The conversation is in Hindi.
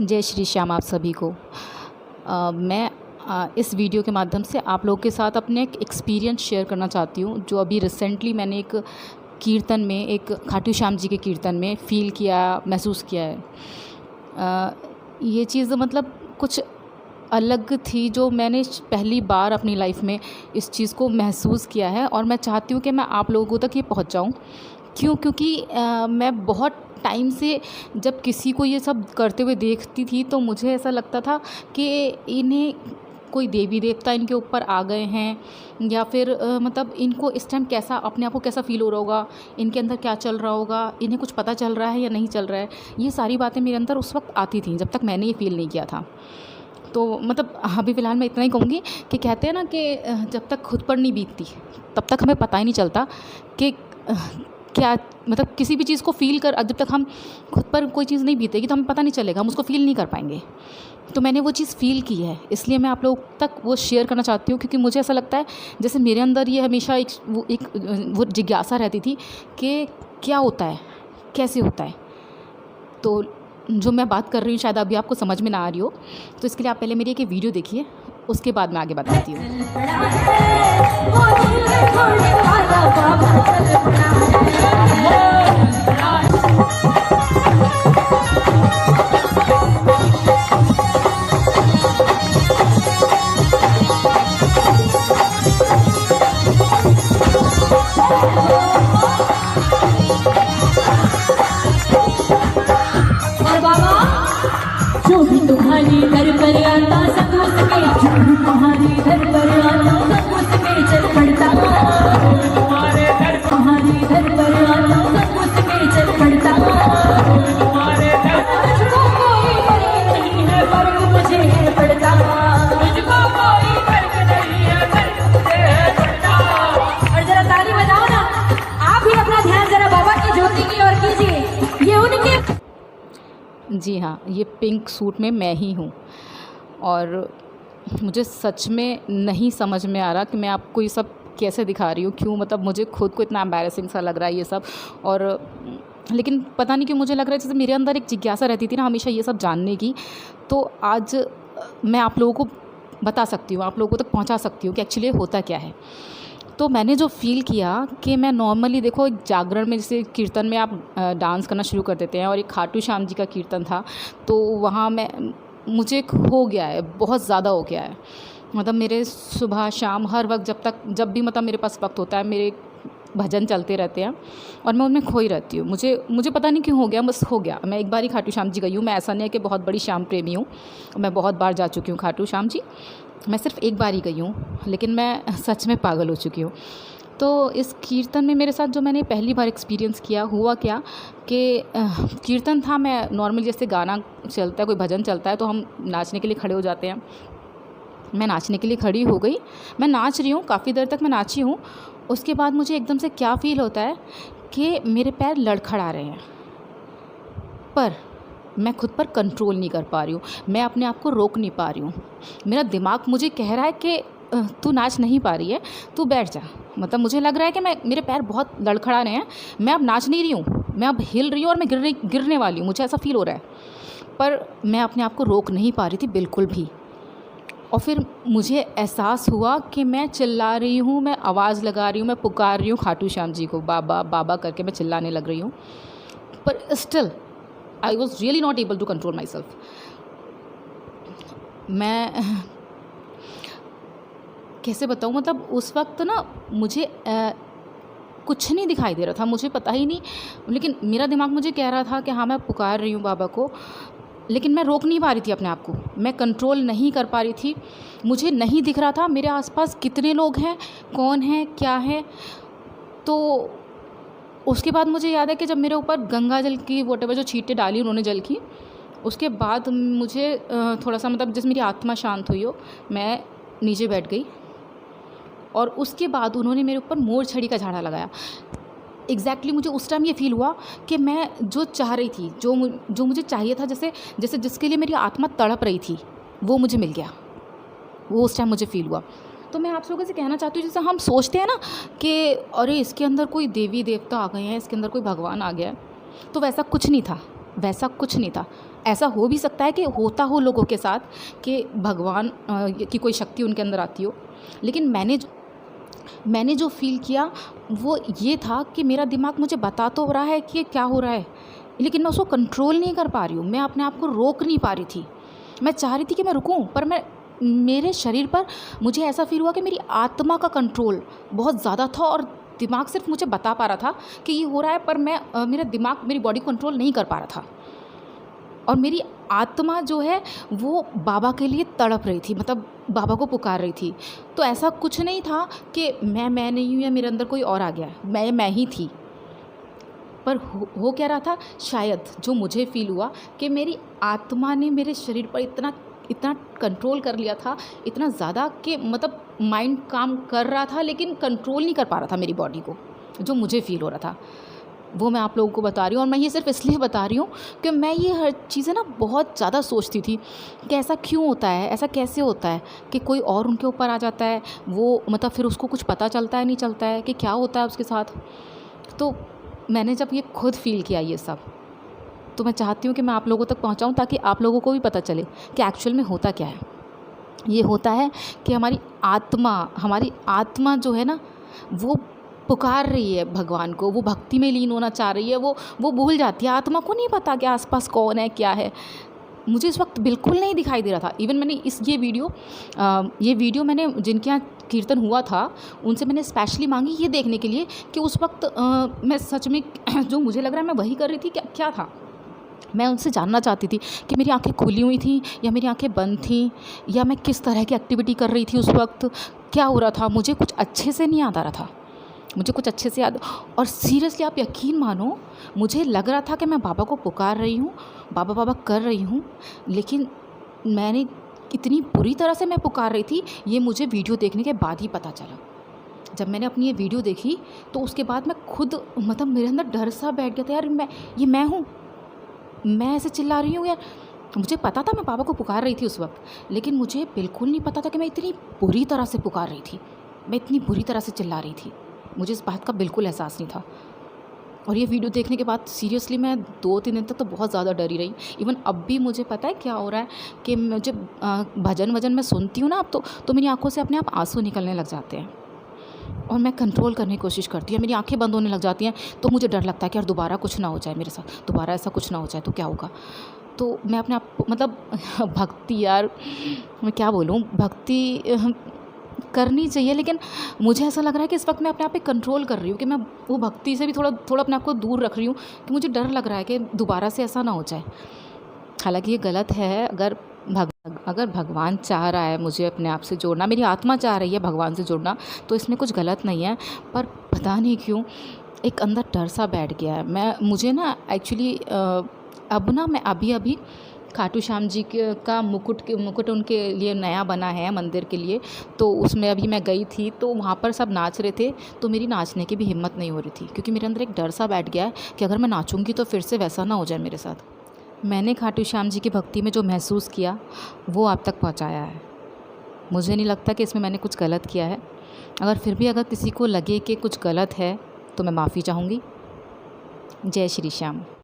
जय श्री श्याम आप सभी को। मैं इस वीडियो के माध्यम से आप लोगों के साथ अपने एक एक्सपीरियंस शेयर करना चाहती हूँ, जो अभी रिसेंटली मैंने एक कीर्तन में, एक खाटू श्याम जी के कीर्तन में फ़ील किया, महसूस किया है। ये चीज़ मतलब कुछ अलग थी, जो मैंने पहली बार अपनी लाइफ में इस चीज़ को महसूस किया है, और मैं चाहती हूँ कि मैं आप लोगों तक ये पहुँचाऊँ। क्योंकि मैं बहुत टाइम से जब किसी को ये सब करते हुए देखती थी, तो मुझे ऐसा लगता था कि इन्हें कोई देवी देवता इनके ऊपर आ गए हैं, या फिर मतलब इनको इस टाइम कैसा, अपने आप को कैसा फ़ील हो रहा होगा, इनके अंदर क्या चल रहा होगा, इन्हें कुछ पता चल रहा है या नहीं चल रहा है। ये सारी बातें मेरे अंदर उस वक्त आती थी, जब तक मैंने ये फ़ील नहीं किया था। तो मतलब अभी फ़िलहाल मैं इतना ही कहूँगी कि कहते हैं ना कि जब तक खुद पर नहीं बीतती, तब तक हमें पता ही नहीं चलता कि क्या, मतलब किसी भी चीज़ को फ़ील कर, जब तक हम खुद पर कोई चीज़ नहीं बीतेगी तो हमें पता नहीं चलेगा, हम उसको फ़ील नहीं कर पाएंगे। तो मैंने वो चीज़ फ़ील की है, इसलिए मैं आप लोग तक वो शेयर करना चाहती हूँ, क्योंकि मुझे ऐसा लगता है जैसे मेरे अंदर ये हमेशा वो जिज्ञासा रहती थी कि क्या होता है, कैसे होता है। तो जो मैं बात कर रही हूँ शायद अभी आपको समझ में ना आ रही हो, तो इसके लिए आप पहले मेरी एक वीडियो देखिए, उसके बाद मैं आगे बताती हूँ। जो भी तुम्हारी घर पर आता सब उसके, जो भी तुम्हारी घर पर आता सब उसके चल पड़ता, तुम्हारे घर पर आता सब उसके चल पड़ता, मुझको कोई फर्क नहीं है, फर्क मुझे है पड़ता, मुझको कोई फर्क नहीं है, फर्क मुझे है पड़ता। और जरा ताली बजाओ ना, आप भी अपना ध्यान जरा बाबा की ज्योति की ओर कीजिए। ये उनके, जी हाँ, ये पिंक सूट में मैं ही हूँ, और मुझे सच में नहीं समझ में आ रहा कि मैं आपको ये सब कैसे दिखा रही हूँ, क्यों, मतलब मुझे खुद को इतना एम्बैरेसिंग सा लग रहा है ये सब। और लेकिन पता नहीं क्यों मुझे लग रहा है जैसे मेरे अंदर एक जिज्ञासा रहती थी ना हमेशा ये सब जानने की, तो आज मैं आप लोगों को बता सकती हूँ, आप लोगों तक पहुँचा सकती हूँ कि एक्चुअली होता क्या है। तो मैंने जो फ़ील किया कि मैं नॉर्मली, देखो, एक जागरण में जैसे कीर्तन में आप डांस करना शुरू कर देते हैं, और एक खाटू श्याम जी का कीर्तन था, तो वहाँ मुझे हो गया है, बहुत ज़्यादा हो गया है। मतलब मेरे सुबह शाम हर वक्त, जब भी मतलब मेरे पास वक्त होता है, मेरे भजन चलते रहते हैं और मैं उनमें खोई रहती हूँ। मुझे पता नहीं क्यों हो गया, बस हो गया। मैं एक बार ही खाटू श्याम जी गई हूँ, मैं ऐसा नहीं है कि बहुत बड़ी श्याम प्रेमी हूँ, मैं बहुत बार जा चुकी हूँ खाटू श्याम जी, मैं सिर्फ एक बार ही गई हूँ, लेकिन मैं सच में पागल हो चुकी हूँ। तो इस कीर्तन में मेरे साथ जो मैंने पहली बार एक्सपीरियंस किया, हुआ क्या कि कीर्तन था, मैं नॉर्मली जैसे गाना चलता है, कोई भजन चलता है तो हम नाचने के लिए खड़े हो जाते हैं। मैं नाचने के लिए खड़ी हो गई, मैं नाच रही हूँ, काफ़ी देर तक मैं नाची हूँ। उसके बाद मुझे एकदम से क्या फ़ील होता है कि मेरे पैर लड़खड़ा रहे हैं, पर मैं खुद पर कंट्रोल नहीं कर पा रही हूँ, मैं अपने आप को रोक नहीं पा रही हूँ। मेरा दिमाग मुझे कह रहा है कि तू नाच नहीं पा रही है, तू बैठ जा। मतलब मुझे लग रहा है कि मेरे पैर बहुत लड़खड़ा रहे हैं, मैं अब नाच नहीं रही हूँ, मैं अब हिल रही हूँ और मैं गिरने वाली हूँ, मुझे ऐसा फ़ील हो रहा है, पर मैं अपने आप को रोक नहीं पा रही थी बिल्कुल भी। और फिर मुझे एहसास हुआ कि मैं चिल्ला रही हूँ, मैं आवाज़ लगा रही हूँ, मैं पुकार रही हूँ खाटू श्याम जी को, बाबा बाबा करके मैं चिल्लाने लग रही हूँ, पर still I was really not able to control my self. मैं कैसे बताऊँ, मतलब उस वक्त ना मुझे कुछ नहीं दिखाई दे रहा था, मुझे पता ही नहीं, लेकिन मेरा दिमाग मुझे कह रहा था कि हाँ मैं पुकार रही हूँ बाबा को, लेकिन मैं रोक नहीं पा रही थी अपने आप को, मैं कंट्रोल नहीं कर पा रही थी। मुझे नहीं दिख रहा था मेरे आसपास कितने लोग हैं, कौन है, क्या है। तो उसके बाद मुझे याद है कि जब मेरे ऊपर गंगा जल की वॉटेवर जो छींटे डाली उन्होंने जल की, उसके बाद मुझे थोड़ा सा, मतलब जैसे मेरी आत्मा शांत हुई हो, मैं नीचे बैठ गई, और उसके बाद उन्होंने मेरे ऊपर मोर छड़ी का झाड़ा लगाया। एग्जैक्टली मुझे उस टाइम ये फ़ील हुआ कि मैं जो चाह रही थी, जो मुझे चाहिए था, जैसे जिसके लिए मेरी आत्मा तड़प रही थी, वो मुझे मिल गया, वो उस टाइम मुझे फ़ील हुआ। तो मैं आप लोगों से कहना चाहती हूँ, जैसे हम सोचते हैं ना कि अरे इसके अंदर कोई देवी देवता आ गए हैं, इसके अंदर कोई भगवान आ गया है, तो वैसा कुछ नहीं था। वैसा कुछ नहीं था। ऐसा हो भी सकता है कि होता हो लोगों के साथ कि भगवान की कोई शक्ति उनके अंदर आती हो, लेकिन मैंने जो फ़ील किया वो ये था कि मेरा दिमाग मुझे बता तो रहा है कि क्या हो रहा है, लेकिन मैं उसको कंट्रोल नहीं कर पा रही हूँ, मैं अपने आप को रोक नहीं पा रही थी। मैं चाह रही थी कि मैं रुकूँ, पर मेरे शरीर पर मुझे ऐसा फ़ील हुआ कि मेरी आत्मा का कंट्रोल बहुत ज़्यादा था और दिमाग सिर्फ मुझे बता पा रहा था कि ये हो रहा है, पर मेरा दिमाग मेरी बॉडी को कंट्रोल नहीं कर पा रहा था। और मेरी आत्मा जो है वो बाबा के लिए तड़प रही थी, मतलब बाबा को पुकार रही थी। तो ऐसा कुछ नहीं था कि मैं नहीं हूँ या मेरे अंदर कोई और आ गया, मैं ही थी। पर हो क्या रहा था, शायद जो मुझे फ़ील हुआ कि मेरी आत्मा ने मेरे शरीर पर इतना कंट्रोल कर लिया था, इतना ज़्यादा कि मतलब माइंड काम कर रहा था लेकिन कंट्रोल नहीं कर पा रहा था मेरी बॉडी को। जो मुझे फ़ील हो रहा था वो मैं आप लोगों को बता रही हूँ। और मैं ये सिर्फ इसलिए बता रही हूँ कि मैं ये हर चीज़ें ना बहुत ज़्यादा सोचती थी कि ऐसा क्यों होता है, ऐसा कैसे होता है कि कोई और उनके ऊपर आ जाता है, वो मतलब फिर उसको कुछ पता चलता है नहीं चलता है कि क्या होता है उसके साथ। तो मैंने जब ये खुद फ़ील किया ये सब, तो मैं चाहती हूँ कि मैं आप लोगों तक पहुँचाऊँ ताकि आप लोगों को भी पता चले कि एक्चुअल में होता क्या है। ये होता है कि हमारी आत्मा जो है ना वो पुकार रही है भगवान को, वो भक्ति में लीन होना चाह रही है, वो भूल जाती है। आत्मा को नहीं पता कि आसपास कौन है क्या है। मुझे इस वक्त बिल्कुल नहीं दिखाई दे रहा था। इवन मैंने ये वीडियो मैंने जिनके यहाँ कीर्तन हुआ था उनसे मैंने स्पेशली मांगी ये देखने के लिए कि उस वक्त मैं सच में जो मुझे लग रहा है मैं वही कर रही थी क्या था। मैं उनसे जानना चाहती थी कि मेरी आंखें खुली हुई थी या मेरी आंखें बंद थी, या मैं किस तरह की एक्टिविटी कर रही थी उस वक्त, क्या हो रहा था। मुझे कुछ अच्छे से नहीं याद आ रहा था, मुझे कुछ अच्छे से याद। और सीरियसली आप यकीन मानो, मुझे लग रहा था कि मैं बाबा को पुकार रही हूँ, बाबा बाबा कर रही हूँ, लेकिन मैंने इतनी बुरी तरह से मैं पुकार रही थी ये मुझे वीडियो देखने के बाद ही पता चला। जब मैंने अपनी ये वीडियो देखी तो उसके बाद मैं खुद मतलब मेरे अंदर डर सा बैठ गया था, यार मैं हूँ, मैं ऐसे चिल्ला रही हूँ यार। मुझे पता था मैं बाबा को पुकार रही थी उस वक्त, लेकिन मुझे बिल्कुल नहीं पता था कि मैं इतनी बुरी तरह से पुकार रही थी, मैं इतनी बुरी तरह से चिल्ला रही थी। मुझे इस बात का बिल्कुल एहसास नहीं था। और ये वीडियो देखने के बाद सीरियसली मैं 2-3 दिन तक तो बहुत ज़्यादा डरी रही। इवन अब भी मुझे पता है क्या हो रहा है कि मुझे भजन मैं सुनती हूँ ना अब तो मेरी आंखों से अपने आप आंसू निकलने लग जाते हैं और मैं कंट्रोल करने की कोशिश करती हूँ। मेरी आंखें बंद होने लग जाती हैं तो मुझे डर लगता है कि यार दोबारा कुछ ना हो जाए मेरे साथ, दोबारा ऐसा कुछ ना हो जाए तो क्या होगा। तो मैं अपने आप को मतलब भक्ति, यार मैं क्या बोलूँ, भक्ति करनी चाहिए, लेकिन मुझे ऐसा लग रहा है कि इस वक्त मैं अपने आप पे कंट्रोल कर रही हूँ कि मैं वो भक्ति से भी थोड़ा अपने आप को दूर रख रही हूँ कि मुझे डर लग रहा है कि दोबारा से ऐसा ना हो जाए। हालांकि ये गलत है। अगर भगवान चाह रहा है मुझे अपने आप से जोड़ना, मेरी आत्मा चाह रही है भगवान से जुड़ना, तो इसमें कुछ गलत नहीं है। पर पता नहीं क्यों एक अंदर डर सा बैठ गया है। मुझे ना एक्चुअली अब ना मैं अभी खाटू श्याम जी का मुकुट उनके लिए नया बना है मंदिर के लिए, तो उसमें अभी मैं गई थी तो वहाँ पर सब नाच रहे थे, तो मेरी नाचने की भी हिम्मत नहीं हो रही थी क्योंकि मेरे अंदर एक डर सा बैठ गया है कि अगर मैं नाचूंगी तो फिर से वैसा ना हो जाए मेरे साथ। मैंने खाटू श्याम जी की भक्ति में जो महसूस किया वो आप तक पहुँचाया है। मुझे नहीं लगता कि इसमें मैंने कुछ गलत किया है। अगर किसी को लगे कि कुछ गलत है तो मैं माफ़ी चाहूँगी। जय श्री श्याम।